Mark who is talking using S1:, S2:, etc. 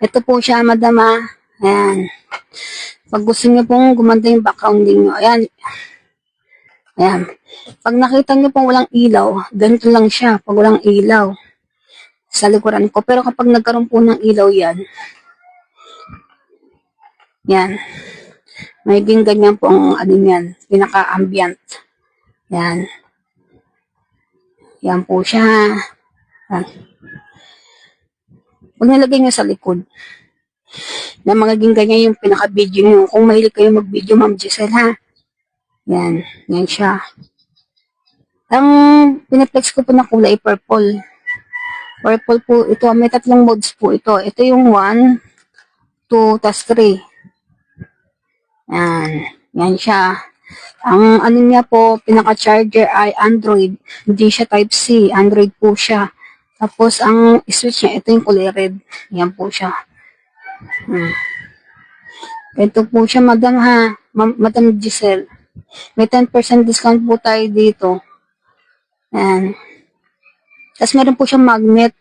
S1: Ito po siya, madam, ah. Ayan. Pag gusto niyo pong gumanda yung background niyo, ayan. Ayan. Pag nakita niyo pong walang ilaw, ganito lang siya. Pag walang ilaw, sa likuran ko. Pero kapag nagkaroon po ng ilaw yan, yan. Magiging ganyan po ang ano yan, pinaka-ambient. Yan. Yan po siya. Yan. Pag nilagay nyo sa likod, na magiging ganyan yung pinaka-video nyo. Kung mahilig kayo mag-video, Ma'am Giselle, ha? Yan. Yan siya. Ang pinaplex ko po na kulay, purple. Purple po ito. May tatlong modes po ito. Ito yung 1, 2, tas 3. Yan. Yan siya. Ang ano niya po, pinaka-charger ay Android. Hindi siya Type-C. Android po siya. Tapos, ang switch niya, ito yung kulay red. Yan po siya. Ito po siya, madam, ha. Madam Giselle. May 10% discount po tayo dito. Yan. Tapos, meron po siyang magnet.